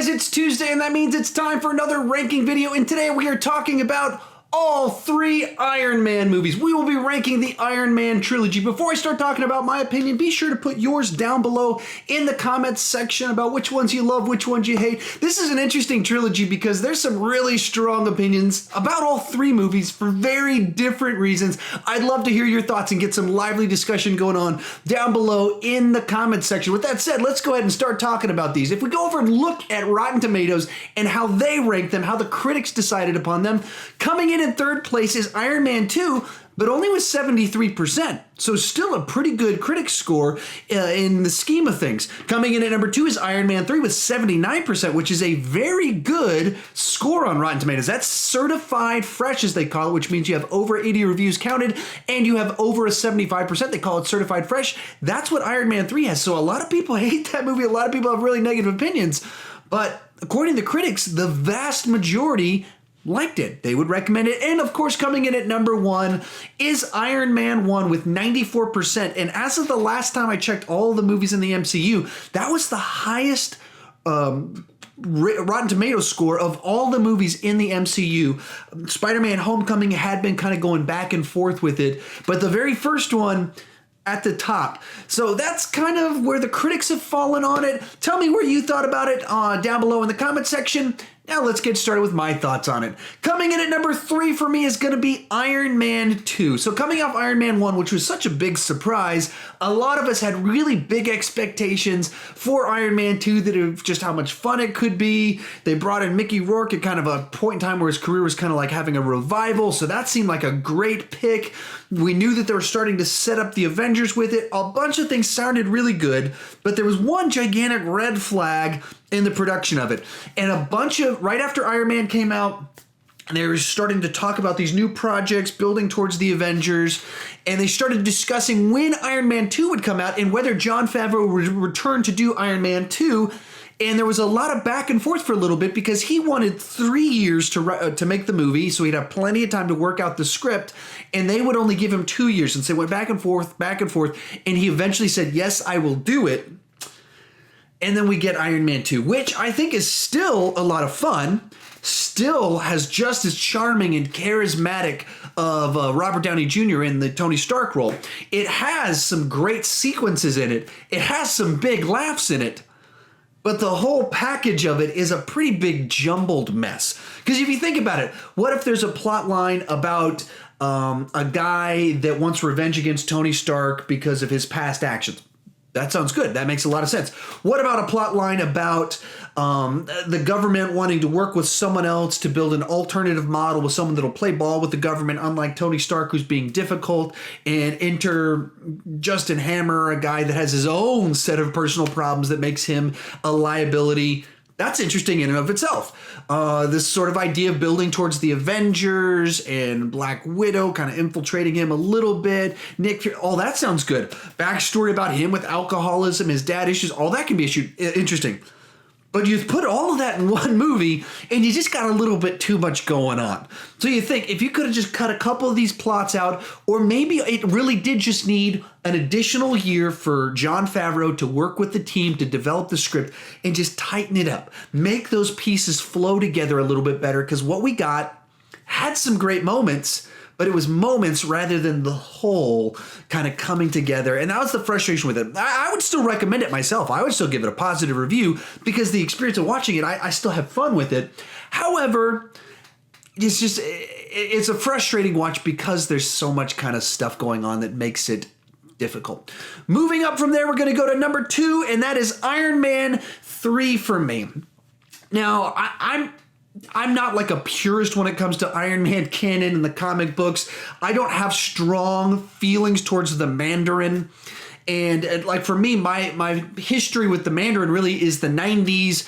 guys, it's Tuesday and that means it's time for another ranking video, and today we are talking about all three Iron Man movies. We will be ranking the Iron Man trilogy. Before I start talking about my opinion, be sure to put yours down below in the comments section about which ones you love, which ones you hate. This is an interesting trilogy because there's some really strong opinions about all three movies for very different reasons. I'd love to hear your thoughts and get some lively discussion going on down below in the comments section. With that said, let's go ahead and start talking about these. If we go over and look at Rotten Tomatoes and how they rank them, how the critics decided upon them, coming in third place is Iron Man 2, but only with 73%. So still a pretty good critic score in the scheme of things. Coming in at number 2 is Iron Man 3 with 79%, which is a very good score on Rotten Tomatoes. That's certified fresh, as they call it, which means you have over 80 reviews counted and you have over a 75%. They call it certified fresh. That's what Iron Man 3 has. So a lot of people hate that movie. A lot of people have really negative opinions. But according to critics, the vast majority liked it. They would recommend it. And of course, coming in at number 1 is Iron Man 1 with 94%. And as of the last time I checked all the movies in the MCU, that was the highest Rotten Tomatoes score of all the movies in the MCU. Spider-Man Homecoming had been kind of going back and forth with it, but the very first one at the top. So that's kind of where the critics have fallen on it. Tell me where you thought about it down below in the comment section. Now let's get started with my thoughts on it. Coming in at number 3 for me is going to be Iron Man 2. So coming off Iron Man 1, which was such a big surprise, a lot of us had really big expectations for Iron Man 2, that of just how much fun it could be. They brought in Mickey Rourke at kind of a point in time where his career was kind of like having a revival, so that seemed like a great pick. We knew that they were starting to set up the Avengers with it. A bunch of things sounded really good, but there was one gigantic red flag in the production of it. And a bunch of, right after Iron Man came out, they were starting to talk about these new projects building towards the Avengers, and they started discussing when Iron Man 2 would come out and whether Jon Favreau would return to do Iron Man 2. And there was a lot of back and forth for a little bit because he wanted 3 years to make the movie, so he'd have plenty of time to work out the script, and they would only give him 2 years. And so it went back and forth, and he eventually said, yes, I will do it. And then we get Iron Man 2, which I think is still a lot of fun, still has just as charming and charismatic of Robert Downey Jr. in the Tony Stark role. It has some great sequences in it. It has some big laughs in it. But the whole package of it is a pretty big jumbled mess. Because if you think about it, what if there's a plot line about a guy that wants revenge against Tony Stark because of his past actions? That sounds good. That makes a lot of sense. What about a plot line about the government wanting to work with someone else to build an alternative model with someone that'll play ball with the government, unlike Tony Stark, who's being difficult, and enter Justin Hammer, a guy that has his own set of personal problems that makes him a liability? That's interesting in and of itself. This sort of idea of building towards the Avengers and Black Widow kind of infiltrating him a little bit. Nick Fury, all that sounds good. Backstory about him with alcoholism, his dad issues, all that can be interesting. But you put all of that in one movie and you just got a little bit too much going on. So you think if you could have just cut a couple of these plots out, or maybe it really did just need an additional year for Jon Favreau to work with the team to develop the script and just tighten it up. Make those pieces flow together a little bit better, because what we got had some great moments, but it was moments rather than the whole kind of coming together. And that was the frustration with it. I would still recommend it myself. I would still give it a positive review because the experience of watching it, I still have fun with it. However, it's a frustrating watch because there's so much kind of stuff going on that makes it difficult. Moving up from there, we're going to go to number 2, and that is Iron Man 3 for me. Now, I'm not like a purist when it comes to Iron Man canon and the comic books. I don't have strong feelings towards the Mandarin. And like for me, my history with the Mandarin really is the 90s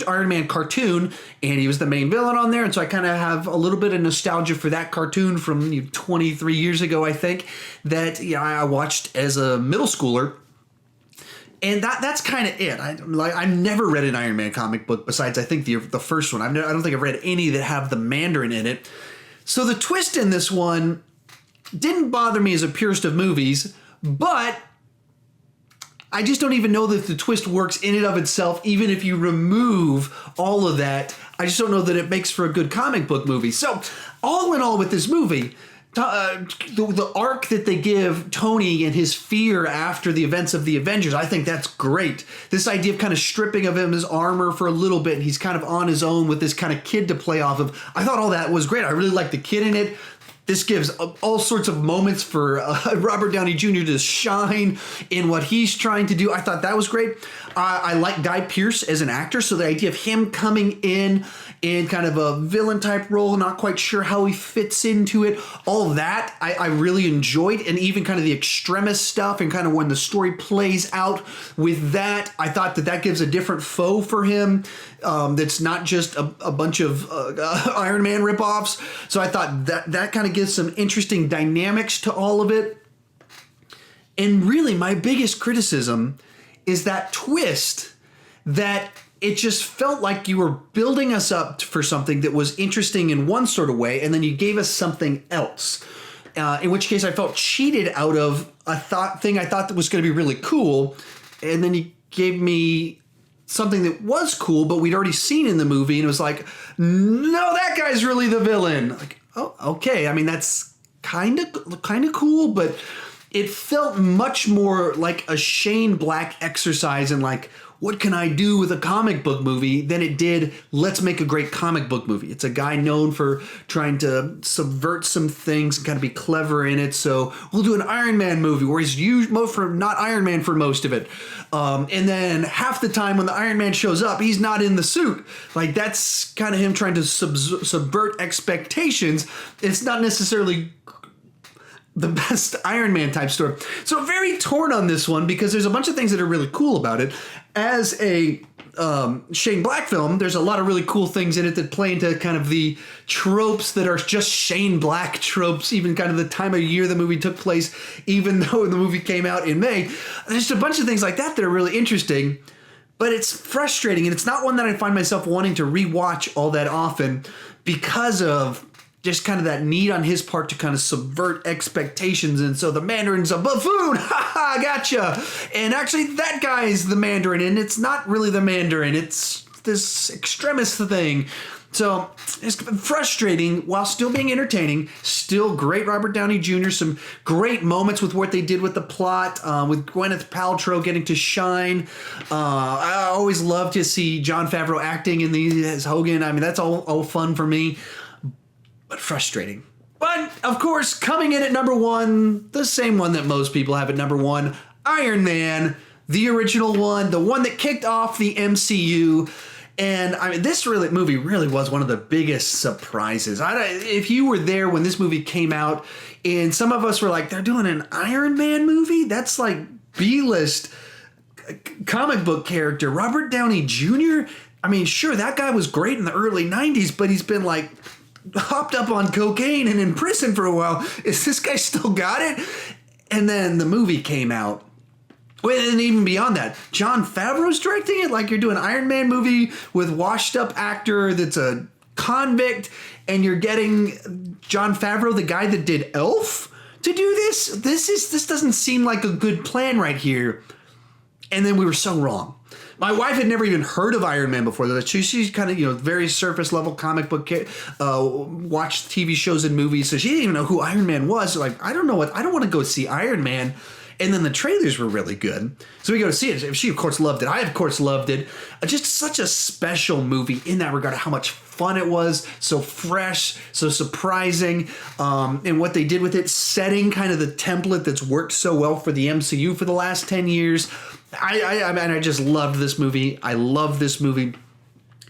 Iron Man cartoon, and he was the main villain on there. And so I kind of have a little bit of nostalgia for that cartoon from 23 years ago, I think, that I watched as a middle schooler. And that's kind of it. I've never read an Iron Man comic book besides, I think, the first one. I don't think I've read any that have the Mandarin in it. So the twist in this one didn't bother me as a purist of movies, but I just don't even know that the twist works in and of itself, even if you remove all of that. I just don't know that it makes for a good comic book movie. So, all in all with this movie, the arc that they give Tony and his fear after the events of the Avengers, I think that's great. This idea of kind of stripping of him his armor for a little bit, and he's kind of on his own with this kind of kid to play off of. I thought all that was great. I really liked the kid in it. This gives all sorts of moments for Robert Downey Jr. to shine in what he's trying to do. I thought that was great. I like Guy Pearce as an actor, so the idea of him coming in kind of a villain type role, not quite sure how he fits into it, all that I really enjoyed, and even kind of the extremist stuff and kind of when the story plays out with that, I thought that gives a different foe for him. That's not just a bunch of Iron Man ripoffs. So I thought that kind of gives some interesting dynamics to all of it. And really, my biggest criticism is that twist, that it just felt like you were building us up for something that was interesting in one sort of way, and then you gave us something else. In which case I felt cheated out of a thing I thought that was going to be really cool, and then you gave me something that was cool, but we'd already seen in the movie, and it was like, no, that guy's really the villain. Like, oh, okay. I mean, that's kind of cool, but it felt much more like a Shane Black exercise in like, what can I do with a comic book movie than it did, let's make a great comic book movie. It's a guy known for trying to subvert some things and kind of be clever in it. So we'll do an Iron Man movie where he's not Iron Man for most of it. And then half the time when the Iron Man shows up, he's not in the suit. Like, that's kind of him trying to subvert expectations. It's not necessarily the best Iron Man type story. So very torn on this one because there's a bunch of things that are really cool about it. As a Shane Black film, there's a lot of really cool things in it that play into kind of the tropes that are just Shane Black tropes, even kind of the time of year the movie took place, even though the movie came out in May. There's a bunch of things like that that are really interesting, but it's frustrating, and it's not one that I find myself wanting to rewatch all that often because of just kind of that need on his part to kind of subvert expectations. And so the Mandarin's a buffoon. Ha ha, gotcha. And actually that guy's the Mandarin, and it's not really the Mandarin. It's this extremist thing. So it's frustrating while still being entertaining. Still great Robert Downey Jr. Some great moments with what they did with the plot, with Gwyneth Paltrow getting to shine. I always love to see Jon Favreau acting in as Hogan. I mean, that's all fun for me. But frustrating. But, of course, coming in at number one, the same one that most people have at number one, Iron Man, the original one, the one that kicked off the MCU. And, I mean, this movie really was one of the biggest surprises. If you were there when this movie came out, and some of us were like, they're doing an Iron Man movie? That's like B-list comic book character. Robert Downey Jr.? I mean, sure, that guy was great in the early 90s, but he's been like hopped up on cocaine and in prison for a while. Is this guy still got it? And then the movie came out. And even beyond that, Jon Favreau's directing it. Like, you're doing an Iron Man movie with washed up actor that's a convict, and you're getting Jon Favreau, the guy that did Elf, to do this. This doesn't seem like a good plan right here. And then we were so wrong. My wife had never even heard of Iron Man before. She's kind of, very surface level comic book, watched TV shows and movies. So she didn't even know who Iron Man was. So like, I don't want to go see Iron Man. And then the trailers were really good. So we go to see it. She, of course, loved it. I, of course, loved it. Just such a special movie in that regard, how much fun it was, so fresh, so surprising, and what they did with it, setting kind of the template that's worked so well for the MCU for the last 10 years. I just loved this movie. I love this movie.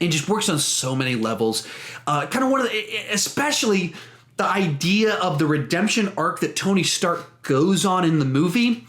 It just works on so many levels. Kind of one of especially the idea of the redemption arc that Tony Stark goes on in the movie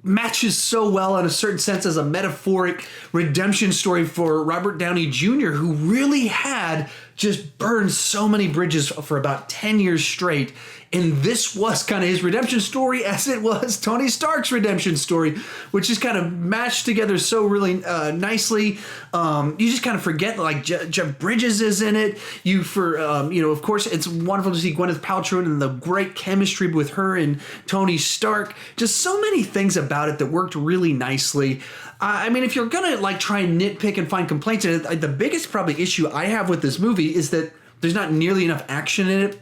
matches so well in a certain sense as a metaphoric redemption story for Robert Downey Jr., who really had just burned so many bridges for about 10 years straight. And this was kind of his redemption story, as it was Tony Stark's redemption story, which is kind of matched together so really nicely. You just kind of forget like Jeff Bridges is in it. Of course, it's wonderful to see Gwyneth Paltrow and the great chemistry with her and Tony Stark. Just so many things about it that worked really nicely. I mean, if you're gonna like try and nitpick and find complaints in it, the biggest probably issue I have with this movie is that there's not nearly enough action in it,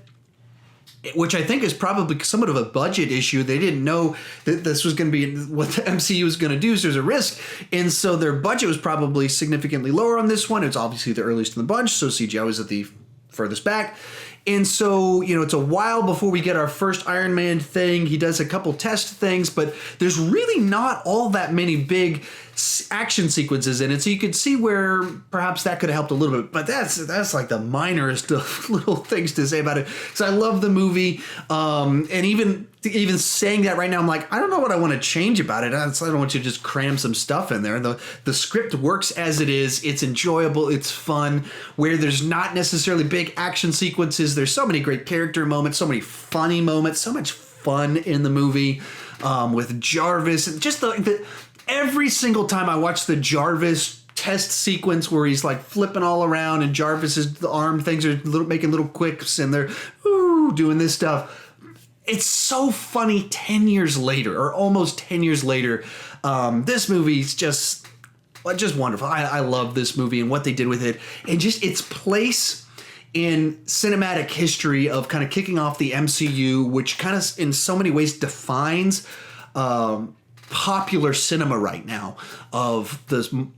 which I think is probably somewhat of a budget issue. They didn't know that this was going to be what the MCU was going to do, so there's a risk. And so their budget was probably significantly lower on this one. It's obviously the earliest in the bunch, so CGI was at the furthest back. And so, it's a while before we get our first Iron Man thing. He does a couple test things, but there's really not all that many big action sequences in it. So you could see where perhaps that could have helped a little bit. But that's like the minorest of little things to say about it. Because I love the movie. And even saying that right now, I'm like, I don't know what I want to change about it. I don't want you to just cram some stuff in there. The script works as it is. It's enjoyable. It's fun. Where there's not necessarily big action sequences, there's so many great character moments, so many funny moments, so much fun in the movie with Jarvis. Just every single time I watch the Jarvis test sequence where he's like flipping all around and Jarvis's arm things are making little quips and they're doing this stuff. It's so funny 10 years later, or almost 10 years later. This movie's just wonderful. I love this movie and what they did with it, and just its place in cinematic history of kind of kicking off the MCU, which kind of in so many ways defines popular cinema right now, of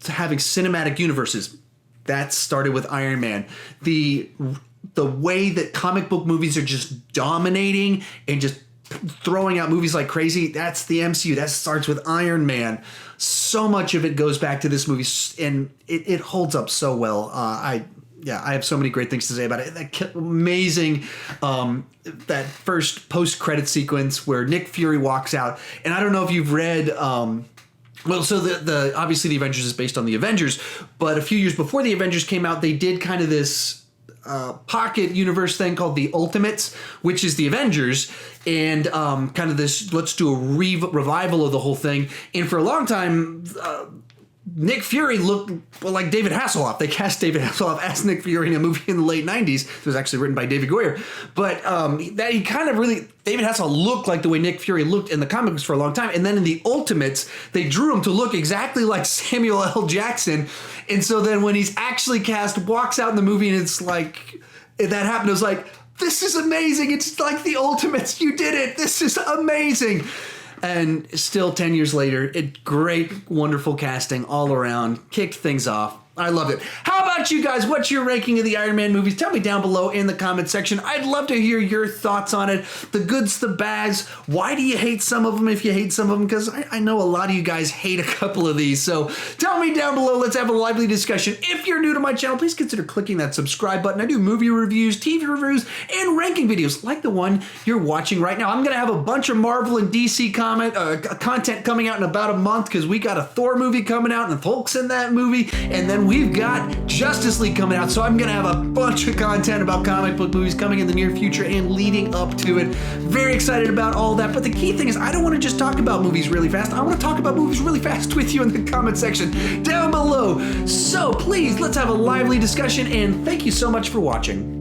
having cinematic universes. That started with Iron Man. The way that comic book movies are just dominating and just throwing out movies like crazy, that's the MCU. That starts with Iron Man. So much of it goes back to this movie, and it holds up so well. I have so many great things to say about it. That amazing, that first post-credit sequence where Nick Fury walks out. And I don't know if you've read, obviously the Avengers is based on the Avengers, but a few years before the Avengers came out, they did kind of this pocket universe thing called the Ultimates, which is the Avengers, and kind of this, let's do a revival of the whole thing. And for a long time, Nick Fury looked like David Hasselhoff. They cast David Hasselhoff as Nick Fury in a movie in the late 90s. It was actually written by David Goyer. But David Hasselhoff looked like the way Nick Fury looked in the comics for a long time. And then in the Ultimates, they drew him to look exactly like Samuel L. Jackson. And so then when he's actually cast, walks out in the movie and it's like, that happened, I was like, this is amazing. It's like the Ultimates. You did it. This is amazing. And still 10 years later, great, wonderful casting all around. Kicked things off. I loved it. How about you guys? What's your ranking of the Iron Man movies? Tell me down below in the comment section. I'd love to hear your thoughts on it. The goods, the bads. Why do you hate some of them if you hate some of them? Because I know a lot of you guys hate a couple of these. So tell me down below. Let's have a lively discussion. If you're new to my channel, please consider clicking that subscribe button. I do movie reviews, TV reviews, and ranking videos like the one you're watching right now. I'm going to have a bunch of Marvel and DC content coming out in about a month because we got a Thor movie coming out and the Hulk's in that movie. And then we've got Justice League coming out, so I'm going to have a bunch of content about comic book movies coming in the near future and leading up to it. Very excited about all that, but the key thing is I don't want to just talk about movies really fast. I want to talk about movies really fast with you in the comment section down below. So please, let's have a lively discussion, and thank you so much for watching.